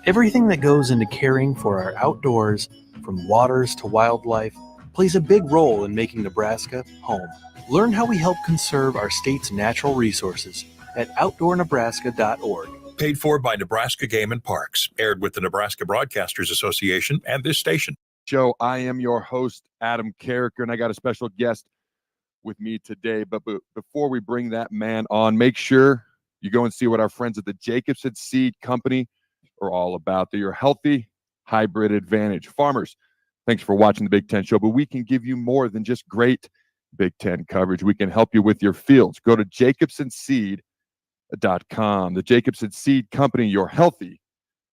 Everything that goes into caring for our outdoors, from waters to wildlife, plays a big role in making Nebraska home. Learn how we help conserve our state's natural resources at outdoornebraska.org. Paid for by Nebraska Game and Parks. Aired with the Nebraska Broadcasters Association and this station. Show. I am your host, Adam Carriker, and I got a special guest with me today. But before we bring that man on, make sure you go and see what our friends at the Jacobson Seed Company are all about. They're your healthy hybrid advantage. Farmers, thanks for watching the Big Ten Show, but we can give you more than just great Big Ten coverage. We can help you with your fields. Go to jacobsonseed.com. The Jacobson Seed Company, your healthy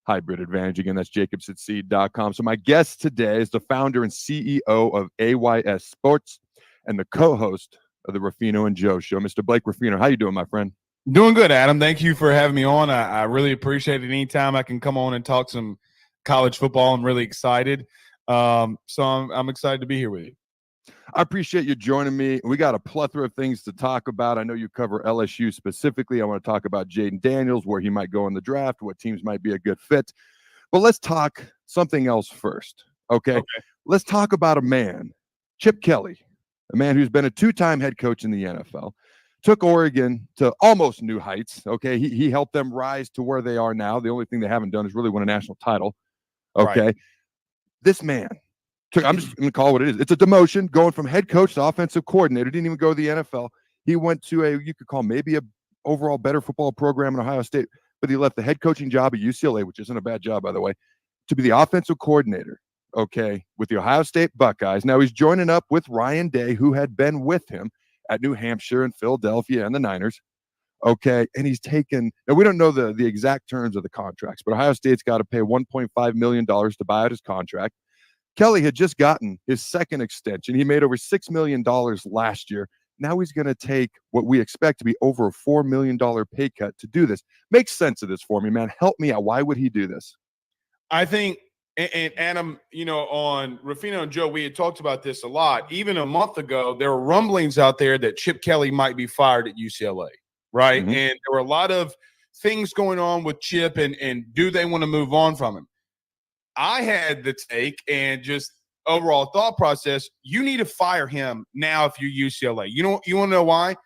hybrid advantage. Again, that's jacobsonseed.com. So my guest today is the founder and CEO of AYS Sports and the co-host of the Ruffino and Joe Show, Mr. Blake Ruffino. How you doing, my friend? Doing good, Adam. Thank you for having me on. I really appreciate it. Anytime I can come on and talk some college football, I'm really excited. So I'm excited to be here with you. I appreciate you joining me. We got a plethora of things to talk about. I know you cover LSU specifically. I want to talk about Jaden Daniels, where he might go in the draft, what teams might be a good fit. But let's talk something else first, okay? Let's talk about a man, Chip Kelly, a man who's been a two-time head coach in the NFL, took Oregon to almost new heights, okay? He helped them rise to where they are now. The only thing they haven't done is really win a national title, okay? Right. This man, I'm just going to call it what it is. It's a demotion going from head coach to offensive coordinator. Didn't even go to the NFL. He went to you could call maybe a overall better football program in Ohio State, but he left the head coaching job at UCLA, which isn't a bad job, by the way, to be the offensive coordinator, okay, with the Ohio State Buckeyes. Now he's joining up with Ryan Day, who had been with him at New Hampshire and Philadelphia and the Niners, okay, and he's taken, now we don't know the exact terms of the contracts, but Ohio State's got to pay $1.5 million to buy out his contract. Kelly had just gotten his second extension. He made over $6 million last year. Now he's going to take what we expect to be over a $4 million pay cut to do this. Make sense of this for me, man. Help me out. Why would he do this? I think, and Adam, on Ruffino and Joe, we had talked about this a lot. Even a month ago, there were rumblings out there that Chip Kelly might be fired at UCLA, right? Mm-hmm. And there were a lot of things going on with Chip, and do they want to move on from him? I had the take and just overall thought process, you need to fire him now if you're UCLA. You want to know why?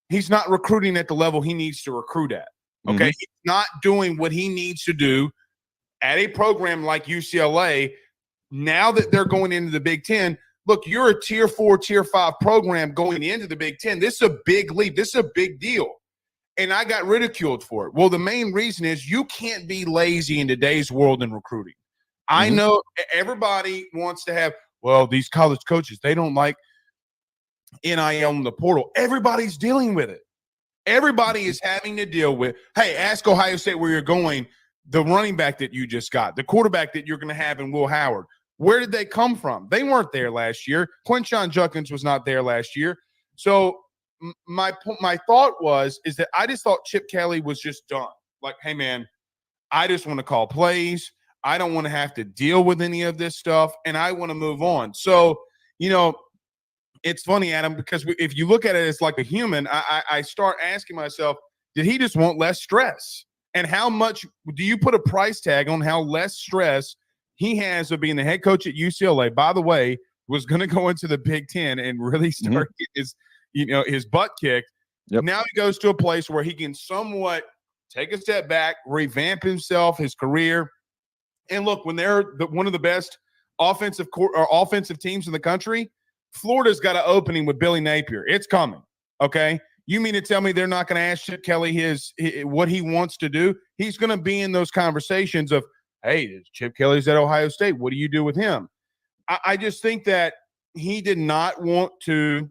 He's not recruiting at the level he needs to recruit at, okay? Mm-hmm. He's not doing what he needs to do at a program like UCLA. Now that they're going into the Big Ten, look, you're a Tier 4, Tier 5 program going into the Big Ten. This is a big leap. This is a big deal. And I got ridiculed for it. Well, the main reason is you can't be lazy in today's world in recruiting. I know everybody wants to have, well, these college coaches, they don't like NIL in the portal. Everybody's dealing with it. Everybody is having to deal with, hey, ask Ohio State where you're going, the running back that you just got, the quarterback that you're going to have in Will Howard. Where did they come from? They weren't there last year. Quinshon Judkins was not there last year. So my thought is that I just thought Chip Kelly was just done. Like, hey, man, I just want to call plays. I don't want to have to deal with any of this stuff, and I want to move on. So, it's funny, Adam, because if you look at it as like a human, I start asking myself, did he just want less stress? And how much do you put a price tag on how less stress he has of being the head coach at UCLA? By the way, was going to go into the Big Ten and really start his butt kicked. Yep. Now he goes to a place where he can somewhat take a step back, revamp himself, his career. And look, when they're one of the best offensive teams in the country, Florida's got an opening with Billy Napier. It's coming, okay? You mean to tell me they're not going to ask Chip Kelly his what he wants to do? He's going to be in those conversations of, hey, Chip Kelly's at Ohio State. What do you do with him? I just think that he did not want to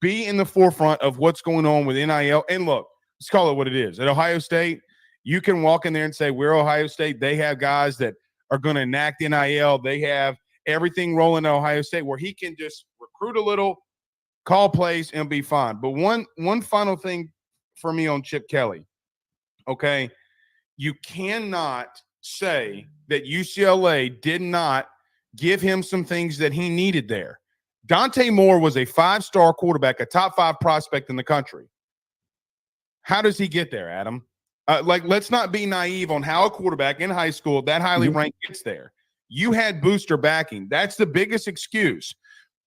be in the forefront of what's going on with NIL. And look, let's call it what it is. At Ohio State, you can walk in there and say, we're Ohio State. They have guys that are going to enact NIL. They have everything rolling at Ohio State where he can just recruit a little, call plays, and be fine. But one final thing for me on Chip Kelly, okay? You cannot say that UCLA did not give him some things that he needed there. Dante Moore was a 5-star quarterback, a top 5 prospect in the country. How does he get there, Adam? Let's not be naive on how a quarterback in high school that highly ranked gets there. You had booster backing. That's the biggest excuse.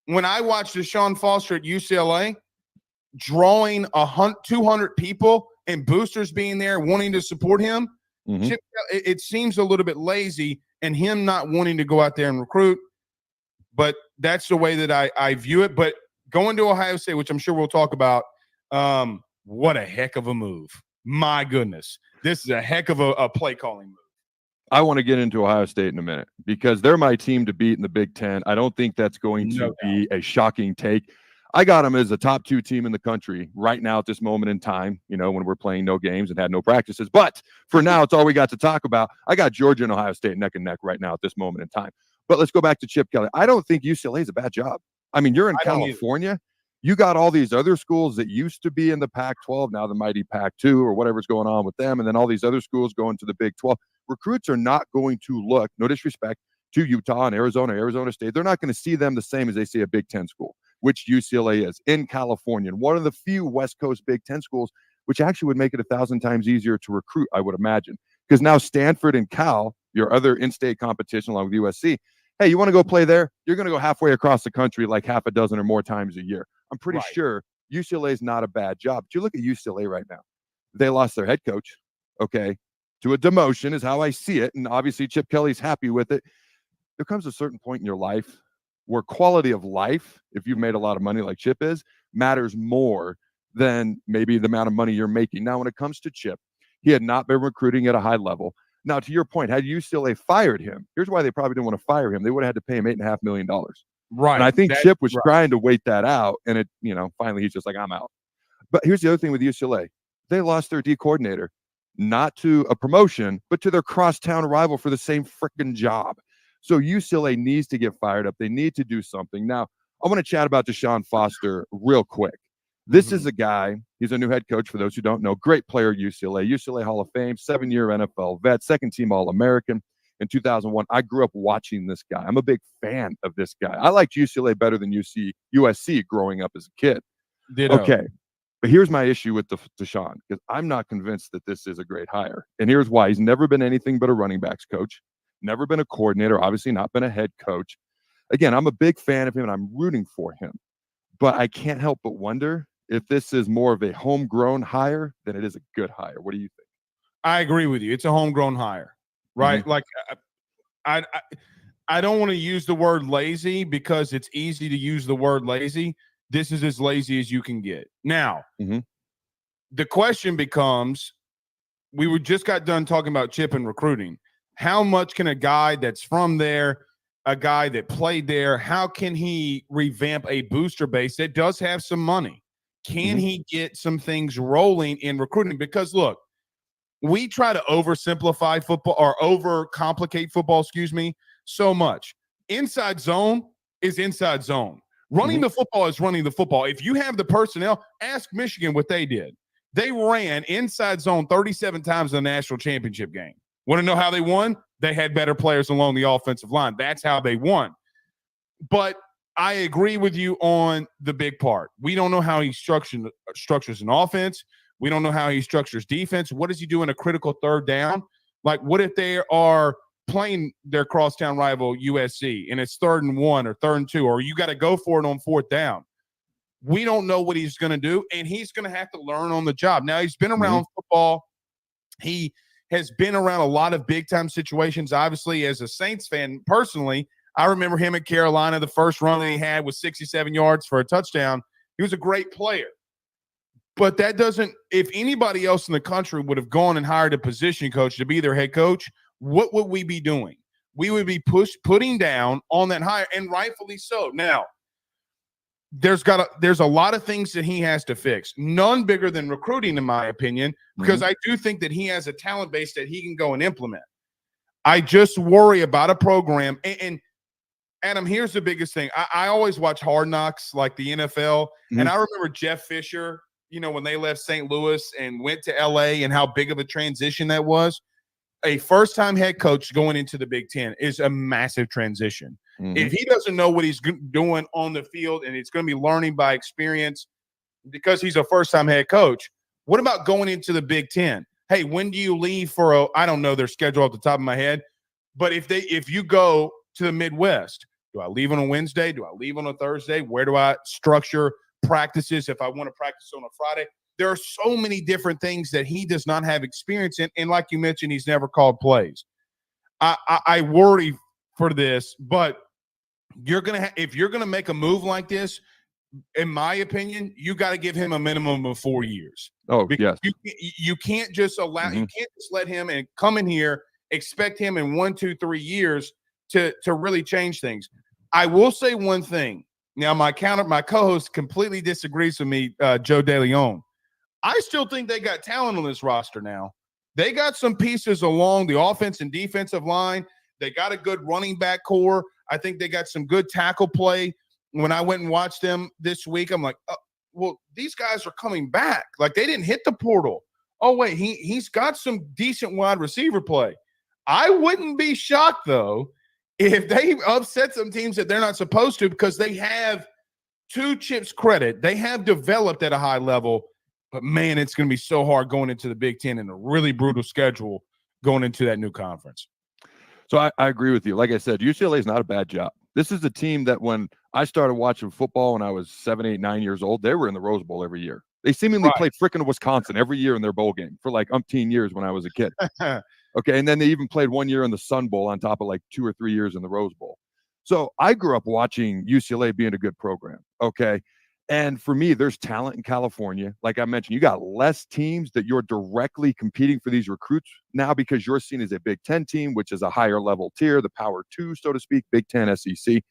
When I watched Deshaun Foster at UCLA, drawing 200 people and boosters being there wanting to support him, it seems a little bit lazy and him not wanting to go out there and recruit. But that's the way that I view it. But going to Ohio State, which I'm sure we'll talk about, what a heck of a move. My goodness. This is a heck of a play calling move. I want to get into Ohio State in a minute because they're my team to beat in the Big Ten. I don't think that's going to be a shocking take. I got them as a top 2 team in the country right now at this moment in time, when we're playing no games and had no practices. But for now, it's all we got to talk about. I got Georgia and Ohio State neck and neck right now at this moment in time. But let's go back to Chip Kelly. I don't think UCLA is a bad job. I mean, you're in California. You got all these other schools that used to be in the Pac-12, now the mighty Pac-2 or whatever's going on with them, and then all these other schools going to the Big 12. Recruits are not going to look, no disrespect, to Utah and Arizona State. They're not going to see them the same as they see a Big 10 school, which UCLA is in California. And one of the few West Coast Big 10 schools, which actually would make it 1,000 times easier to recruit, I would imagine. Because now Stanford and Cal, your other in-state competition along with USC, hey, you want to go play there? You're going to go halfway across the country like half a dozen or more times a year. I'm pretty sure UCLA is not a bad job. But you look at UCLA right now. They lost their head coach, to a demotion is how I see it. And obviously Chip Kelly's happy with it. There comes a certain point in your life where quality of life, if you've made a lot of money like Chip is, matters more than maybe the amount of money you're making. Now, when it comes to Chip, he had not been recruiting at a high level. Now, to your point, had UCLA fired him, here's why they probably didn't want to fire him. They would have had to pay him $8.5 million. Right. And I think Chip was trying to wait that out. And it, finally he's just like, I'm out. But here's the other thing with UCLA. They lost their D coordinator, not to a promotion, but to their crosstown rival for the same freaking job. So UCLA needs to get fired up. They need to do something. Now, I want to chat about Deshaun Foster real quick. This is a guy, he's a new head coach for those who don't know, great player at UCLA Hall of Fame, 7-year NFL vet, second-team All-American in 2001. I grew up watching this guy. I'm a big fan of this guy. I liked UCLA better than USC growing up as a kid. Okay, but here's my issue with Deshaun, because I'm not convinced that this is a great hire. And here's why. He's never been anything but a running backs coach, never been a coordinator, obviously not been a head coach. Again, I'm a big fan of him, and I'm rooting for him. But I can't help but wonder if this is more of a homegrown hire than it is a good hire. What do you think? I agree with you. It's a homegrown hire, right? Like, I don't want to use the word lazy because it's easy to use the word lazy. This is as lazy as you can get. Now, the question becomes, we just got done talking about Chip and recruiting. How much can a guy that's from there, a guy that played there, how can he revamp a booster base that does have some money? Can he get some things rolling in recruiting? Because look, we try to oversimplify football or overcomplicate football, so much. Inside zone is inside zone. Running the football is running the football. If you have the personnel, ask Michigan what they did. They ran inside zone 37 times in the national championship game. Want to know how they won? They had better players along the offensive line. That's how they won. But I agree with you on the big part. We don't know how he structures an offense. We don't know how he structures defense. What does he do in a critical third down? Like, what if they are playing their crosstown rival USC and it's 3rd and 1 or 3rd and 2, or you got to go for it on 4th down? We don't know what he's going to do, and he's going to have to learn on the job. Now, he's been around football. He has been around a lot of big-time situations. Obviously, as a Saints fan, personally, I remember him at Carolina. The first run that he had was 67 yards for a touchdown. He was a great player. But that doesn't – if anybody else in the country would have gone and hired a position coach to be their head coach, what would we be doing? We would be putting down on that hire, and rightfully so. Now, there's a lot of things that he has to fix. None bigger than recruiting, in my opinion, because I do think that he has a talent base that he can go and implement. I just worry about a program. And Adam, here's the biggest thing. I always watch Hard Knocks, like the NFL, and I remember Jeff Fisher, when they left St. Louis and went to L.A. and how big of a transition that was. A first-time head coach going into the Big Ten is a massive transition. If he doesn't know what he's doing on the field and it's going to be learning by experience because he's a first-time head coach, what about going into the Big Ten? hey, when do you leave for I don't know their schedule off the top of my head, but if you go to the Midwest, do I leave on a Wednesday? Do I leave on a Thursday? Where do I structure practices if I want to practice on a Friday? There are so many different things that he does not have experience in. And like you mentioned, he's never called plays. I worry for this, but if you're gonna make a move like this, in my opinion, you got to give him a minimum of 4 years. Oh, Because yes. you can't just you can't just let him and come in here, expect him in 1, 2, 3 years to really change things. I will say one thing. Now, my co-host completely disagrees with me, Joe DeLeon. I still think they got talent on this roster now. They got some pieces along the offense and defensive line. They got a good running back core. I think they got some good tackle play. When I went and watched them this week, I'm like, well, these guys are coming back. Like, they didn't hit the portal. Oh, wait, he's got some decent wide receiver play. I wouldn't be shocked, though, if they upset some teams that they're not supposed to, because they have, to Chip's credit, they have developed at a high level. But, man, it's going to be so hard going into the Big Ten and a really brutal schedule going into that new conference. So I agree with you. Like I said, UCLA is not a bad job. This is a team that when I started watching football when I was 7, 8, 9 years old, they were in the Rose Bowl every year. They seemingly played frickin' Wisconsin every year in their bowl game for like umpteen years when I was a kid. Okay, and then they even played 1 year in the Sun Bowl on top of like 2 or 3 years in the Rose Bowl. So I grew up watching UCLA being a good program, okay? And for me, there's talent in California. Like I mentioned, you got less teams that you're directly competing for these recruits now because you're seen as a Big Ten team, which is a higher level tier, the Power 2, so to speak, Big Ten, SEC.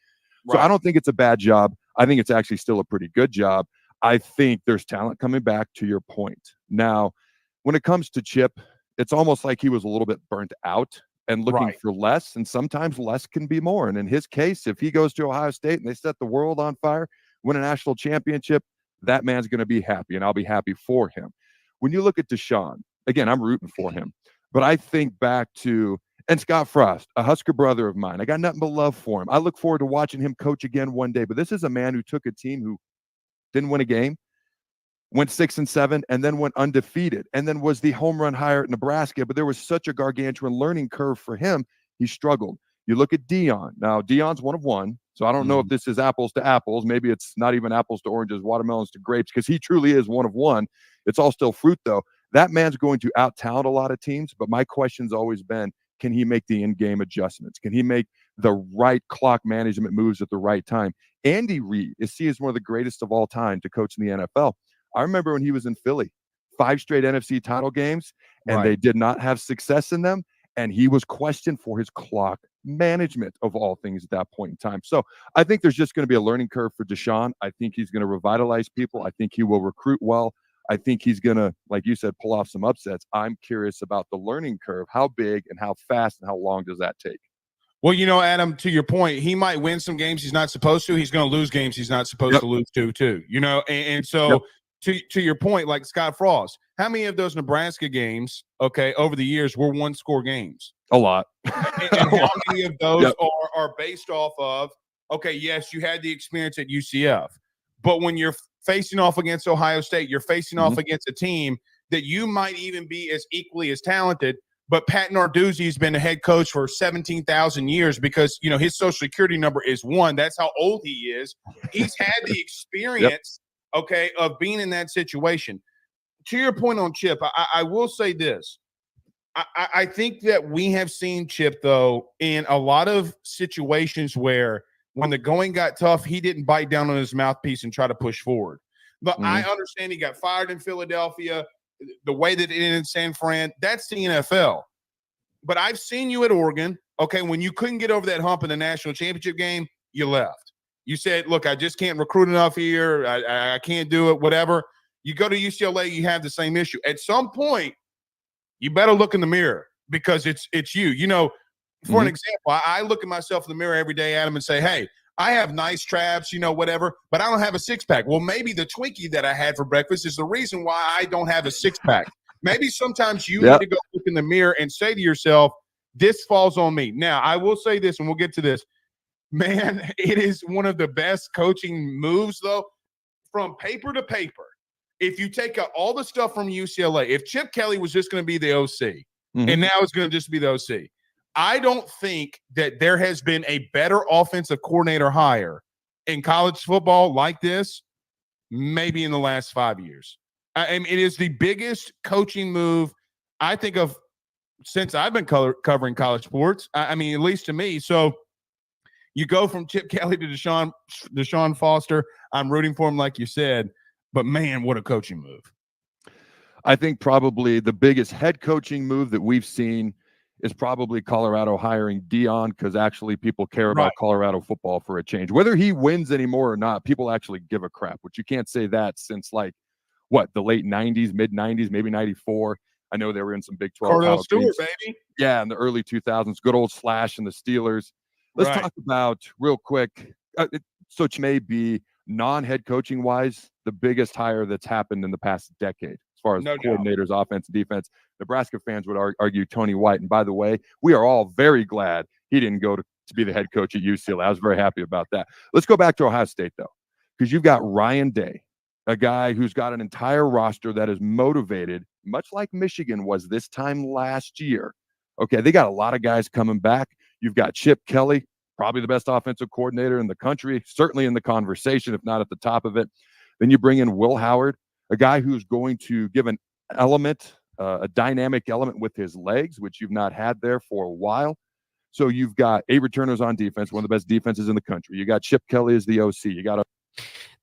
So I don't think it's a bad job. I think it's actually still a pretty good job. I think there's talent coming back, to your point. Now, when it comes to Chip, it's almost like he was a little bit burnt out and looking for less, and sometimes less can be more. And in his case, if he goes to Ohio State and they set the world on fire, win a national championship, that man's going to be happy, and I'll be happy for him. When you look at Deshaun, again, I'm rooting for him, but I think back to, and Scott Frost, a Husker brother of mine, I got nothing but love for him. I look forward to watching him coach again one day, but this is a man who took a team who didn't win a game, went 6-7, and then went undefeated, and then was the home run hire at Nebraska, but there was such a gargantuan learning curve for him, he struggled. You look at Deion. Now, Deion's one of one, so I don't know if this is apples to apples. Maybe it's not even apples to oranges, watermelons to grapes, because he truly is one of one. It's all still fruit, though. That man's going to out-talent a lot of teams, but my question's always been, can he make the in-game adjustments? Can he make the right clock management moves at the right time? Andy Reid is seen as one of the greatest of all time to coach in the NFL. I remember when he was in Philly, 5 straight NFC title games, and they did not have success in them, and he was questioned for his clock management of all things at that point in time. So I think there's just going to be a learning curve for Deshaun. I think he's going to revitalize people. I think he will recruit well. I think he's going to, like you said, pull off some upsets. I'm curious about the learning curve. How big and how fast and how long does that take? Well, Adam, to your point, he might win some games he's not supposed to. He's going to lose games he's not supposed to lose to, too. And so to your point, like Scott Frost, how many of those Nebraska games, over the years were one-score games? A lot. And how many of those are based off of, yes, you had the experience at UCF, but when you're facing off against Ohio State, you're facing off against a team that you might even be as equally as talented, but Pat Narduzzi has been a head coach for 17,000 years because, his social security number is 1. That's how old he is. He's had the experience, of being in that situation. To your point on Chip, I will say this. I think that we have seen Chip, though, in a lot of situations where when the going got tough, he didn't bite down on his mouthpiece and try to push forward. But I understand he got fired in Philadelphia, the way that it ended in San Fran, that's the NFL. But I've seen you at Oregon, when you couldn't get over that hump in the national championship game, you left. You said, look, I just can't recruit enough here. I can't do it, whatever. You go to UCLA, you have the same issue. At some point, you better look in the mirror because it's you. For an example, I look at myself in the mirror every day, Adam, and say, hey, I have nice traps, whatever, but I don't have a six-pack. Well, maybe the Twinkie that I had for breakfast is the reason why I don't have a six-pack. Maybe sometimes you need to go look in the mirror and say to yourself, this falls on me. Now, I will say this, and we'll get to this. Man, it is one of the best coaching moves, though, from paper to paper. if you take out all the stuff from UCLA, if Chip Kelly was just going to be the OC, and now it's going to just be the OC, I don't think that there has been a better offensive coordinator hire in college football like this, maybe in the last 5 years. I mean, it is the biggest coaching move I think of since I've been covering college sports. I mean, at least to me. So you go from Chip Kelly to Deshaun Foster. I'm rooting for him, like you said. But, man, what a coaching move. I think probably the biggest head coaching move that we've seen is probably Colorado hiring Dion, because actually people care about Colorado football for a change. Whether he wins anymore or not, people actually give a crap, which you can't say that since, the late 90s, mid-90s, maybe 94. I know they were in some Big 12. Cordell Stewart, baby. Yeah, in the early 2000s. Good old Slash and the Steelers. Let's talk about, real quick, which may be non-head coaching wise, the biggest hire that's happened in the past decade as far as coordinators, offense, defense. Nebraska fans would argue Tony White. And by the way, we are all very glad he didn't go to be the head coach at UCLA. I was very happy about that. Let's go back to Ohio State, though, because you've got Ryan Day, a guy who's got an entire roster that is motivated, much like Michigan was this time last year. Okay, they got a lot of guys coming back. You've got Chip Kelly, probably the best offensive coordinator in the country, certainly in the conversation, if not at the top of it. Then you bring in Will Howard, a guy who's going to give an element, a dynamic element with his legs, which you've not had there for a while. So you've got 8 returners on defense, one of the best defenses in the country. You got Chip Kelly as the OC. You got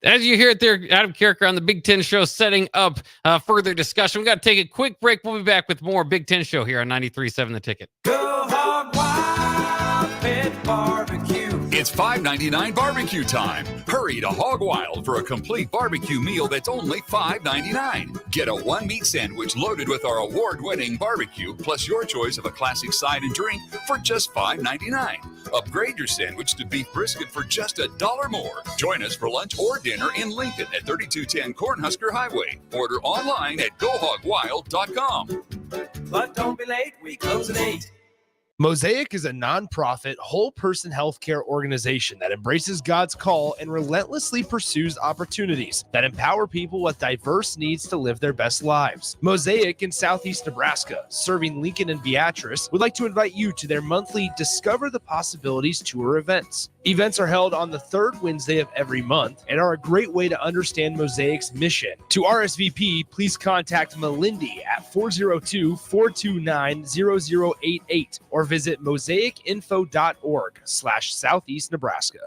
As you hear it there, Adam Carriker on the Big Ten Show setting up further discussion. We got to take a quick break. We'll be back with more Big Ten Show here on 93.7 The Ticket. Go Hog Wild Pit Barbecue. It's $5.99 barbecue time. Hurry to Hog Wild for a complete barbecue meal that's only $5.99. Get a 1-meat sandwich loaded with our award-winning barbecue, plus your choice of a classic side and drink for just $5.99. Upgrade your sandwich to beef brisket for just $1 more. Join us for lunch or dinner in Lincoln at 3210 Cornhusker Highway. Order online at GoHogWild.com. But don't be late, we close at 8. Mosaic is a nonprofit, whole-person healthcare organization that embraces God's call and relentlessly pursues opportunities that empower people with diverse needs to live their best lives. Mosaic in Southeast Nebraska, serving Lincoln and Beatrice, would like to invite you to their monthly Discover the Possibilities tour events. Events are held on the 3rd Wednesday of every month and are a great way to understand Mosaic's mission. To RSVP, please contact Melindy at 402-429-0088 or visit mosaicinfo.org/Southeast Nebraska.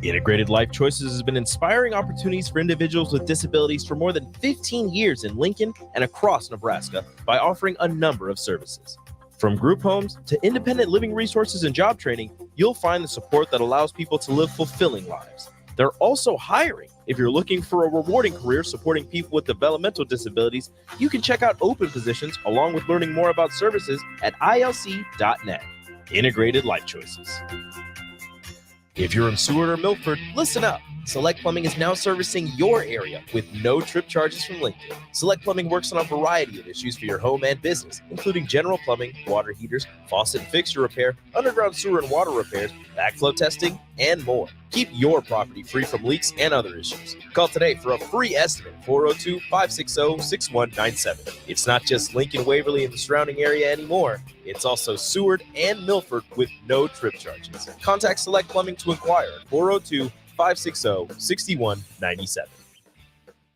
Integrated Life Choices has been inspiring opportunities for individuals with disabilities for more than 15 years in Lincoln and across Nebraska by offering a number of services. From group homes to independent living resources and job training, you'll find the support that allows people to live fulfilling lives. They're also hiring. If you're looking for a rewarding career supporting people with developmental disabilities, you can check out open positions along with learning more about services at ilc.net. Integrated Life Choices. If you're in Seward or Milford, listen up. Select Plumbing is now servicing your area with no trip charges from Lincoln. Select Plumbing works on a variety of issues for your home and business, including general plumbing, water heaters, faucet and fixture repair, underground sewer and water repairs, backflow testing, and more. Keep your property free from leaks and other issues. Call today for a free estimate, 402-560-6197. It's not just Lincoln, Waverly, and the surrounding area anymore. It's also Seward and Milford with no trip charges. Contact Select Plumbing to inquire at 402-560-6197.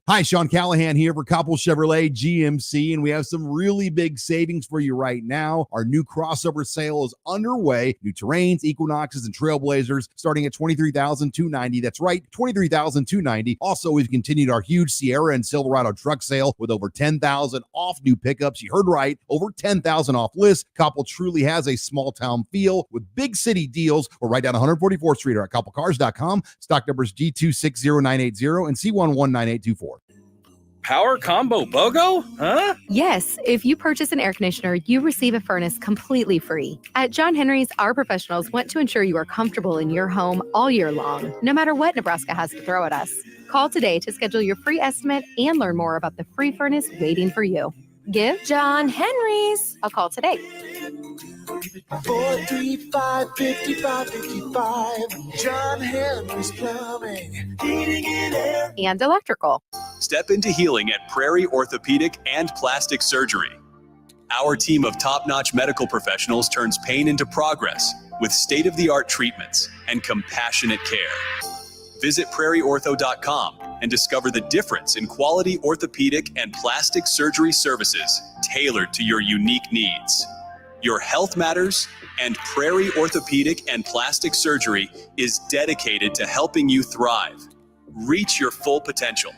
Hi, Sean Callahan here for Koppel Chevrolet GMC, and we have some really big savings for you right now. Our new crossover sale is underway. New Terrains, Equinoxes, and Trailblazers starting at $23,290. That's right, $23,290. Also, we've continued our huge Sierra and Silverado truck sale with over $10,000 off new pickups. You heard right, over $10,000 off list. Koppel truly has a small town feel with big city deals. We're right down 144th Street or at koppelcars.com. Stock numbers G260980 and C119824. Power combo BOGO? Huh? Yes, if you purchase an air conditioner, you receive a furnace completely free. At John Henry's, our professionals want to ensure you are comfortable in your home all year long, no matter what Nebraska has to throw at us. Call today to schedule your free estimate and learn more about the free furnace waiting for you. Give John Henry's a call today. 435-5555. John Henry's Plumbing, Heating and Air, and Electrical. Step into healing at Prairie Orthopedic and Plastic Surgery. Our team of top-notch medical professionals turns pain into progress with state-of-the-art treatments and compassionate care. Visit prairieortho.com and discover the difference in quality orthopedic and plastic surgery services tailored to your unique needs. Your health matters, and Prairie Orthopedic and Plastic Surgery is dedicated to helping you thrive. Reach your full potential.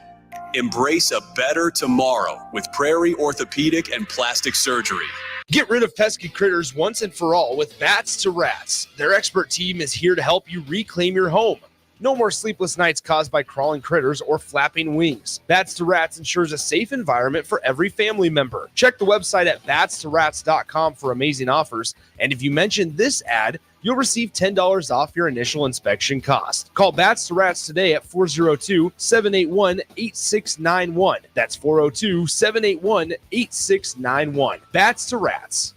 Embrace a better tomorrow with Prairie Orthopedic and Plastic Surgery. Get rid of pesky critters once and for all with Bats to Rats. Their expert team is here to help you reclaim your home. No more sleepless nights caused by crawling critters or flapping wings. Bats to Rats ensures a safe environment for every family member. Check the website at batstorats.com for amazing offers. And if you mention this ad, you'll receive $10 off your initial inspection cost. Call Bats to Rats today at 402-781-8691. That's 402-781-8691. Bats to Rats.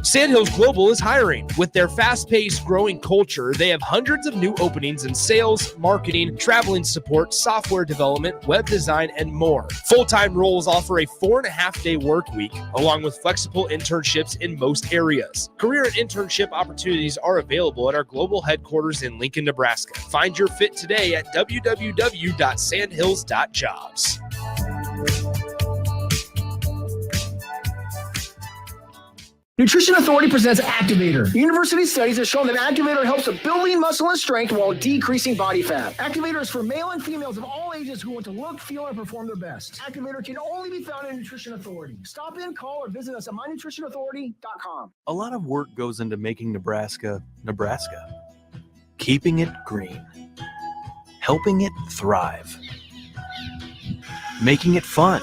Sandhills Global is hiring. With their fast-paced, growing culture, they have hundreds of new openings in sales, marketing, traveling support, software development, web design, and more. Full-time roles offer a 4.5-day work week, along with flexible internships in most areas. Career and internship opportunities are available at our global headquarters in Lincoln, Nebraska. Find your fit today at www.sandhills.jobs. Nutrition Authority presents Activator. University studies have shown that Activator helps with building muscle and strength while decreasing body fat. Activator is for male and females of all ages who want to look, feel, and perform their best. Activator can only be found in Nutrition Authority. Stop in, call, or visit us at mynutritionauthority.com. A lot of work goes into making Nebraska, Nebraska. Keeping it green. Helping it thrive. Making it fun.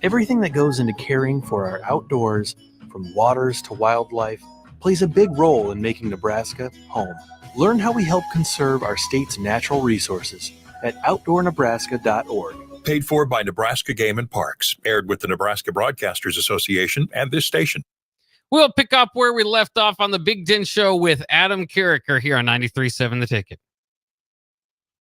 Everything that goes into caring for our outdoors, from waters to wildlife, plays a big role in making Nebraska home. Learn how we help conserve our state's natural resources at outdoornebraska.org. Paid for by Nebraska Game and Parks. Aired with the Nebraska Broadcasters Association and this station. We'll pick up where we left off on the Big Ten Show with Adam Carriker here on 93.7 The Ticket.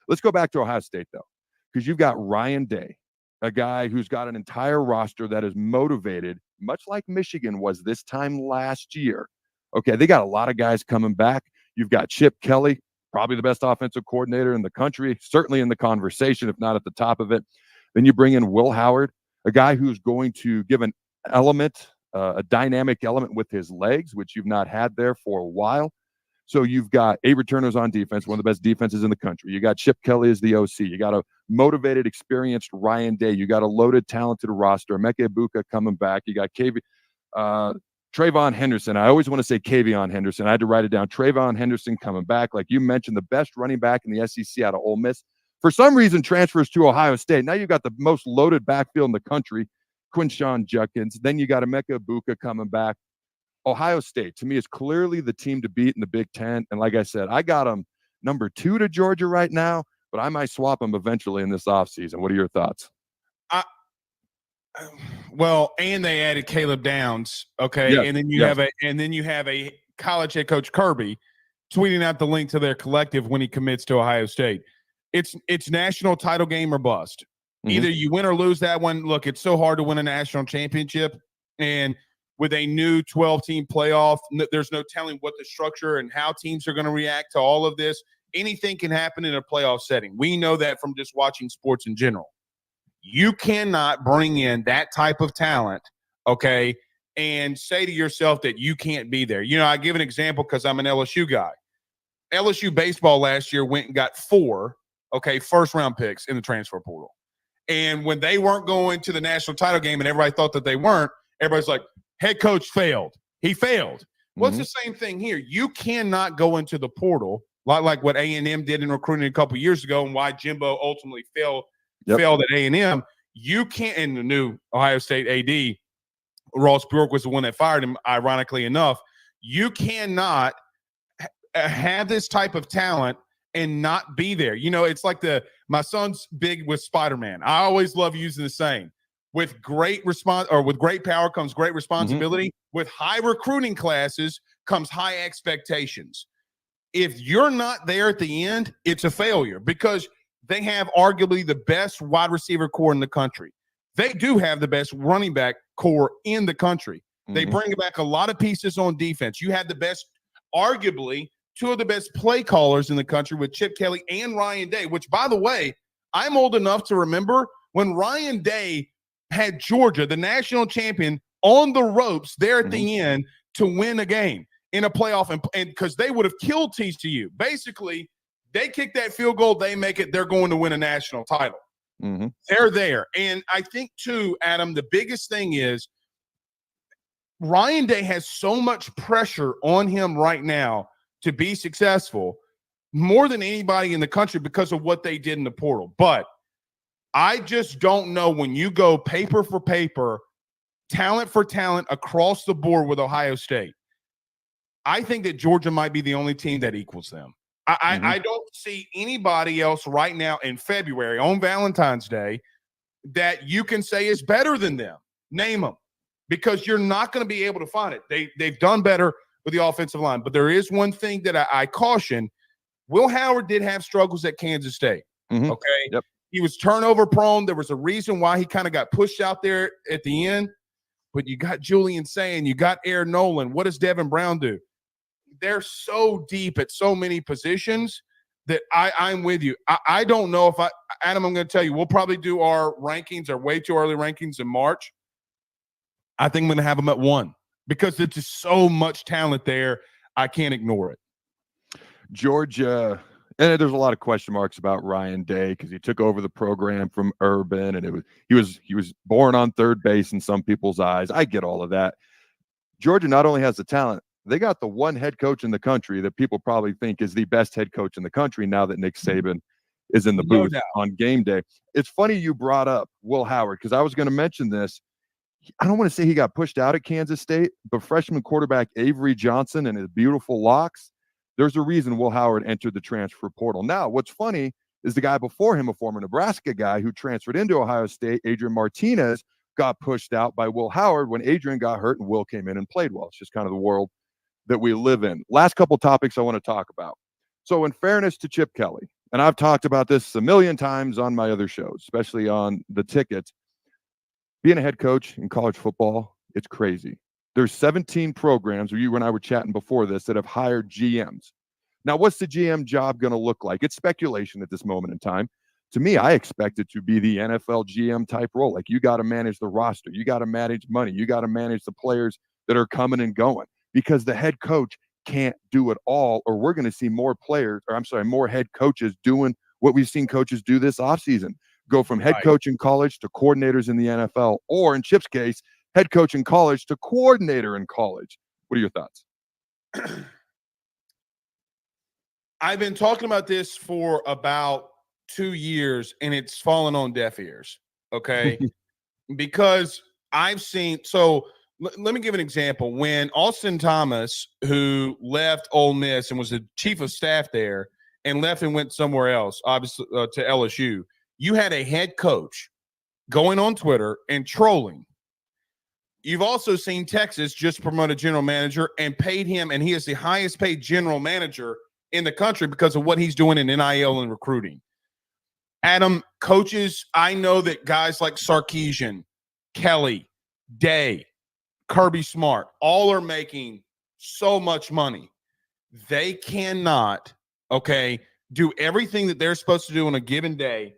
Let's go back to Ohio State, though, because you've got Ryan Day, a guy who's got an entire roster that is motivated, much like Michigan was this time last year. Okay, they got a lot of guys coming back. You've got Chip Kelly, probably the best offensive coordinator in the country, certainly in the conversation, if not at the top of it. Then you bring in Will Howard, a guy who's going to give an element, a dynamic element with his legs, which you've not had there for a while. So you've got 8 returners on defense, one of the best defenses in the country. You got Chip Kelly as the OC. You got a motivated, experienced Ryan Day. You got a loaded, talented roster. Emeka Egbuka coming back. You got Trayvon Henderson. I always want to say Kavion Henderson. I had to write it down. Trayvon Henderson coming back. Like you mentioned, the best running back in the SEC out of Ole Miss. For some reason, transfers to Ohio State. Now you've got the most loaded backfield in the country, Quinshawn Judkins. Then you got Emeka Egbuka coming back. Ohio State, to me, is clearly the team to beat in the Big Ten. And like I said, I got them number 2 to Georgia right now, but I might swap them eventually in this offseason. What are your thoughts? Well, and they added Caleb Downs, okay, yes, and then you have a college head coach Kirby tweeting out the link to their collective when he commits to Ohio State. It's national title game or bust. Mm-hmm. Either you win or lose that one. Look, it's so hard to win a national championship, and with a new 12-team playoff, there's no telling what the structure and how teams are going to react to all of this. Anything can happen in a playoff setting. We know that from just watching sports in general. You cannot bring in that type of talent, okay, and say to yourself that you can't be there. You know, I give an example because I'm an LSU guy. LSU baseball last year went and got 4, first-round picks in the transfer portal. And when they weren't going to the national title game and everybody thought that they weren't, everybody's like, head coach failed. He failed. Well, it's the same thing here. You cannot go into the portal like what A&M did in recruiting a couple years ago and why Jimbo ultimately failed at A&M. You can't, and the new Ohio State AD, Ross Bjork was the one that fired him, ironically enough. You cannot have this type of talent and not be there. You know, it's like my son's big with Spider-Man. I always love using the saying. With great power comes great responsibility. Mm-hmm. With high recruiting classes comes high expectations. If you're not there at the end, it's a failure because they have arguably the best wide receiver core in the country. They do have the best running back core in the country. They bring back a lot of pieces on defense. You had the best, arguably, two of the best play callers in the country with Chip Kelly and Ryan Day, which, by the way, I'm old enough to remember when Ryan Day had Georgia, the national champion, on the ropes there at the end to win a game in a playoff, and because they would have killed TCU. Basically, they kick that field goal, they make it, they're going to win a national title. They're there. And I think, too, Adam, the biggest thing is Ryan Day has so much pressure on him right now to be successful, more than anybody in the country, because of what they did in the portal. But I just don't know, when you go paper for paper, talent for talent across the board with Ohio State, I think that Georgia might be the only team that equals them. I don't see anybody else right now in February on Valentine's Day that you can say is better than them. Name them, because you're not going to be able to find it. They've done better with the offensive line. But there is one thing that I caution. Will Howard did have struggles at Kansas State. Okay. Yep. He was turnover prone. There was a reason why he kind of got pushed out there at the end. But you got Julian Sayin, you got Aaron Nolan. What does Devin Brown do? They're so deep at so many positions that I'm with you. I don't know if Adam, I'm going to tell you, we'll probably do our rankings, our way too early rankings in March. I think I'm going to have them at 1 because there's just so much talent there. I can't ignore it. Georgia, and there's a lot of question marks about Ryan Day because he took over the program from Urban, and he was born on third base in some people's eyes. I get all of that. Georgia not only has the talent, they got the one head coach in the country that people probably think is the best head coach in the country now that Nick Saban is in the booth on game day. It's funny you brought up Will Howard, because I was going to mention this. I don't want to say he got pushed out at Kansas State, but freshman quarterback Avery Johnson and his beautiful locks, there's a reason Will Howard entered the transfer portal. Now, what's funny is the guy before him, a former Nebraska guy who transferred into Ohio State, Adrian Martinez, got pushed out by Will Howard when Adrian got hurt and Will came in and played well. It's just kind of the world that we live in. Last couple topics I want to talk about. So in fairness to Chip Kelly, and I've talked about this a million times on my other shows, especially on the tickets, being a head coach in college football, it's crazy. There's 17 programs, or you and I were chatting before this, that have hired GMs. Now, what's the GM job going to look like? It's speculation at this moment in time. To me, I expect it to be the NFL GM type role. Like, you got to manage the roster. You got to manage money. You got to manage the players that are coming and going, because the head coach can't do it all, or we're going to see more head coaches doing what we've seen coaches do this offseason. Go from head coach in college to coordinators in the NFL, or in Chip's case, head coach in college to coordinator in college. What are your thoughts? I've been talking about this for about 2 years, and it's fallen on deaf ears, okay? Because I've seen – so let me give an example. When Austin Thomas, who left Ole Miss and was the chief of staff there and left and went somewhere else, obviously to LSU, you had a head coach going on Twitter and trolling. You've also seen Texas just promote a general manager and paid him, and he is the highest paid general manager in the country because of what he's doing in NIL and recruiting. Adam, coaches, I know that guys like Sarkisian, Kelly, Day, Kirby Smart, all are making so much money. They cannot, do everything that they're supposed to do on a given day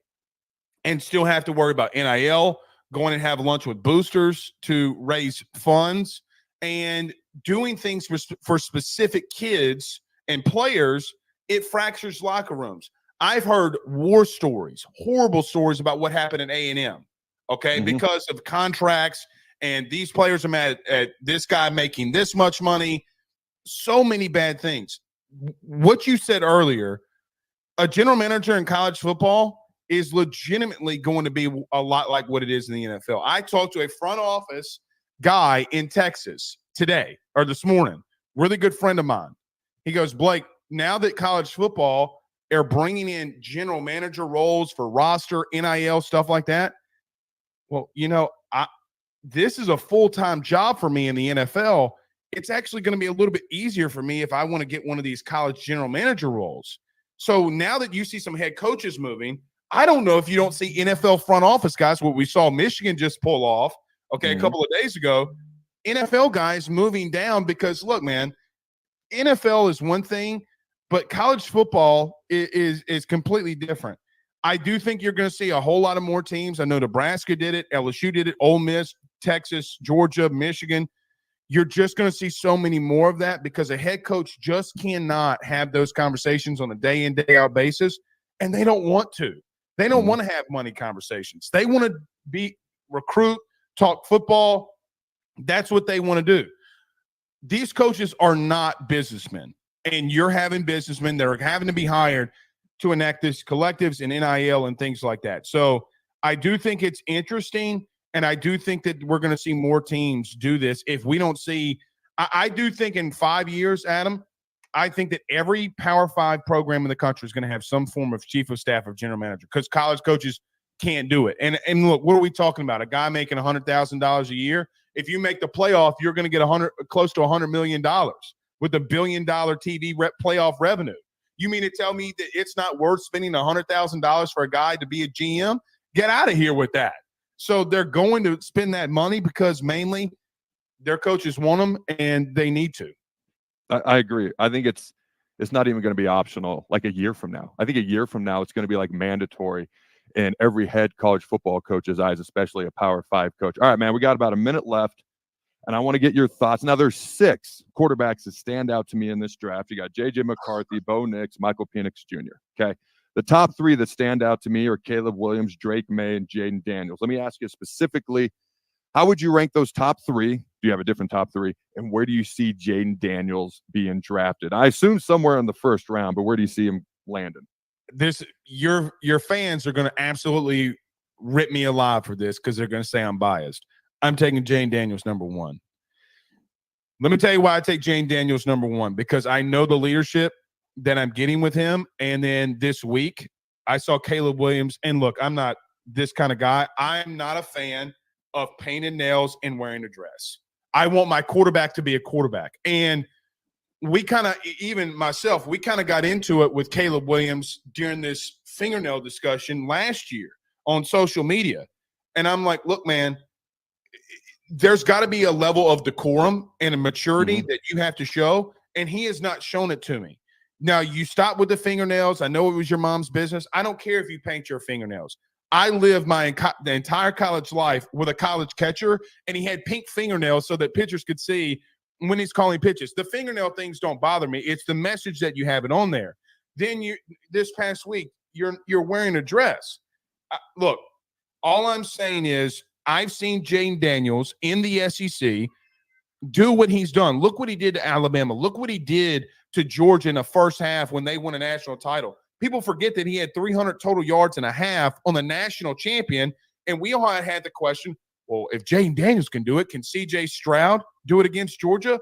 and still have to worry about NIL, going and have lunch with boosters to raise funds, and doing things for specific kids and players. It fractures locker rooms. I've heard war stories, horrible stories about what happened at A&M, because of contracts, and these players are mad at this guy making this much money. So many bad things. What you said earlier, a general manager in college football is legitimately going to be a lot like what it is in the NFL. I talked to a front office guy in Texas this morning, really good friend of mine. He goes, Blake, now that college football are bringing in general manager roles for roster, NIL, stuff like that, well, this is a full-time job for me in the NFL. It's actually going to be a little bit easier for me if I want to get one of these college general manager roles. So now that you see some head coaches moving, I don't know if you don't see NFL front office guys, what we saw Michigan just pull off, a couple of days ago, NFL guys moving down because, look, man, NFL is one thing, but college football is completely different. I do think you're going to see a whole lot of more teams. I know Nebraska did it, LSU did it, Ole Miss, Texas, Georgia, Michigan. You're just going to see so many more of that because a head coach just cannot have those conversations on a day in, day out basis, and they don't want to. They don't want to have money conversations. They want to recruit, talk football. That's what they want to do. These coaches are not businessmen, and you're having businessmen that are having to be hired to enact this collectives and NIL and things like that. So I do think it's interesting, and I do think that we're going to see more teams do this. If we don't see – I do think in 5 years, Adam, I think that every Power 5 program in the country is going to have some form of chief of staff or general manager because college coaches can't do it. And look, what are we talking about? A guy making $100,000 a year? If you make the playoff, you're going to get close to $100 million with $1 billion TV playoff revenue. You mean to tell me that it's not worth spending $100,000 for a guy to be a GM? Get out of here with that. So they're going to spend that money because mainly their coaches want them and they need to. I agree. I think it's not even going to be optional like a year from now. I think a year from now it's going to be like mandatory in every head college football coach's eyes, especially a Power 5 coach. All right, man, we got about a minute left. And I want to get your thoughts. Now, there's 6 quarterbacks that stand out to me in this draft. You got J.J. McCarthy, Bo Nix, Michael Penix Jr., okay? The top 3 that stand out to me are Caleb Williams, Drake May, and Jaden Daniels. Let me ask you specifically, how would you rank those top 3? Do you have a different top 3? And where do you see Jaden Daniels being drafted? I assume somewhere in the first round, but where do you see him landing? Your fans are going to absolutely rip me alive for this because they're going to say I'm biased. I'm taking Jaden Daniels number 1. Let me tell you why I take Jaden Daniels number 1, because I know the leadership that I'm getting with him. And then this week, I saw Caleb Williams. And look, I'm not this kind of guy. I'm not a fan of painted nails and wearing a dress. I want my quarterback to be a quarterback. And we kind of, even myself, we kind of got into it with Caleb Williams during this fingernail discussion last year on social media. And I'm like, look, man, there's got to be a level of decorum and a maturity that you have to show, and he has not shown it to me. Now, you stop with the fingernails. I know it was your mom's business. I don't care if you paint your fingernails. I lived the entire college life with a college catcher, and he had pink fingernails so that pitchers could see when he's calling pitches. The fingernail things don't bother me. It's the message that you have it on there. Then this past week, you're wearing a dress. Look, all I'm saying is I've seen Jaden Daniels in the SEC do what he's done. Look what he did to Alabama. Look what he did to Georgia in the first half when they won a national title. People forget that he had 300 total yards and a half on the national champion, and we all had the question, well, if Jaden Daniels can do it, can C.J. Stroud do it against Georgia?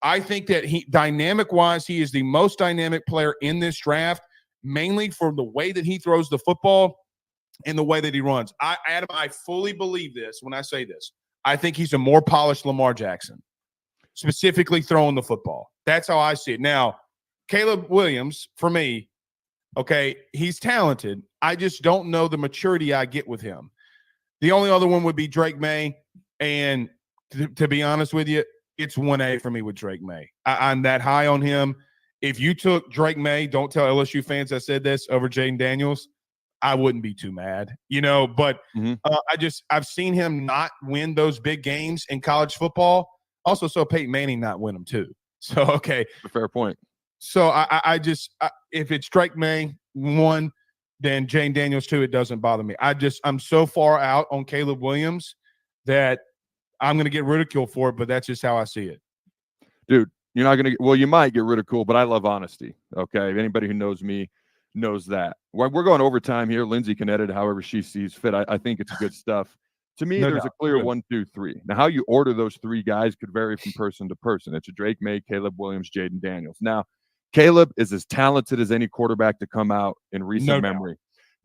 I think that dynamic-wise, he is the most dynamic player in this draft, mainly for the way that he throws the football and the way that he runs. Adam, I fully believe this when I say this. I think he's a more polished Lamar Jackson, specifically throwing the football. That's how I see it. Now, Caleb Williams, for me, okay, he's talented. I just don't know the maturity I get with him. The only other one would be Drake May, and to be honest with you, it's 1A for me with Drake May. I'm that high on him. If you took Drake May, don't tell LSU fans I said this, over Jaden Daniels, I wouldn't be too mad, but I've seen him not win those big games in college football. Also saw Peyton Manning not win them too. So, okay. A fair point. So if it's Drake May 1, then Jaden Daniels 2, it doesn't bother me. I'm so far out on Caleb Williams that I'm going to get ridiculed for it, but that's just how I see it. Dude, you're not going to – well, you might get ridiculed, but I love honesty, okay? Anybody who knows me knows that. We're going overtime here. Lindsay can edit however she sees fit. I think it's good stuff. To me, there's a clear 1, 2, 3. Now, how you order those 3 guys could vary from person to person. It's a Drake May, Caleb Williams, Jaden Daniels. Now, Caleb is as talented as any quarterback to come out in recent memory.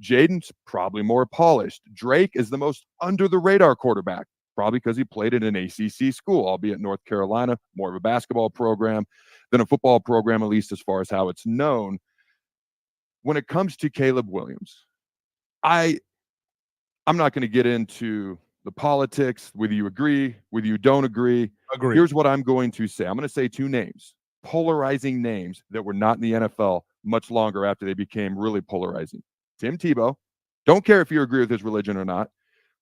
Jaden's probably more polished. Drake is the most under-the-radar quarterback, probably because he played at an ACC school, albeit North Carolina, more of a basketball program than a football program, at least as far as how it's known. When it comes to Caleb Williams, I'm not going to get into the politics, whether you agree, whether you don't agree. Agree. Here's what I'm going to say. I'm going to say two names, polarizing names that were not in the NFL much longer after they became really polarizing. Tim Tebow, don't care if you agree with his religion or not.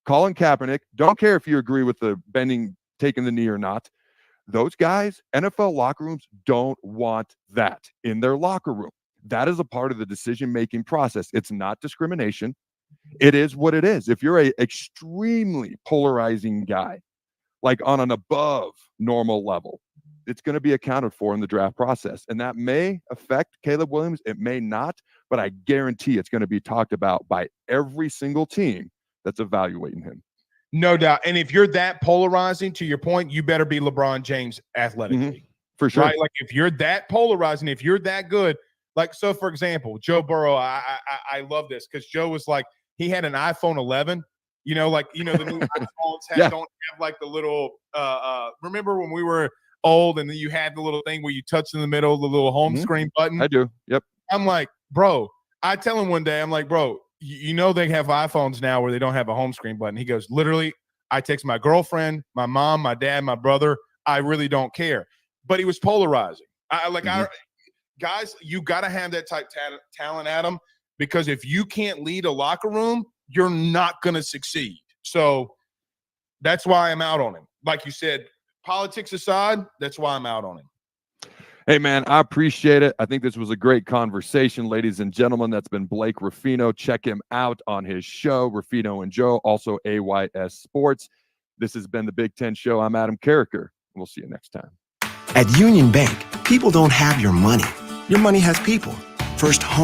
Colin Kaepernick, don't care if you agree with the bending, taking the knee or not. Those guys, NFL locker rooms don't want that in their locker room. That is a part of the decision-making process. It's not discrimination. It is what it is. If you're a extremely polarizing guy, like on an above normal level, it's going to be accounted for in the draft process. And that may affect Caleb Williams. It may not, but I guarantee it's going to be talked about by every single team that's evaluating him. No doubt. And if you're that polarizing, to your point, you better be LeBron James athletically. For sure. Right? Like if you're that polarizing, if you're that good, like, so for example, Joe Burrow, I love this because Joe was like, he had an iPhone 11, the new iPhones don't have like the little, remember when we were old and then you had the little thing where you touch in the middle, the little home screen button? I do. Yep. I'm like, bro, I tell him one day, I'm like, bro, they have iPhones now where they don't have a home screen button. He goes, literally, I text my girlfriend, my mom, my dad, my brother. I really don't care. But he was polarizing. Guys, you got to have that type talent, Adam, because if you can't lead a locker room, you're not going to succeed. So that's why I'm out on him. Like you said, politics aside, that's why I'm out on him. Hey, man, I appreciate it. I think this was a great conversation, ladies and gentlemen. That's been Blake Ruffino. Check him out on his show, Ruffino and Joe, also AYS Sports. This has been the Big Ten Show. I'm Adam Carriker. We'll see you next time. At Union Bank, people don't have your money. Your money has people. First home.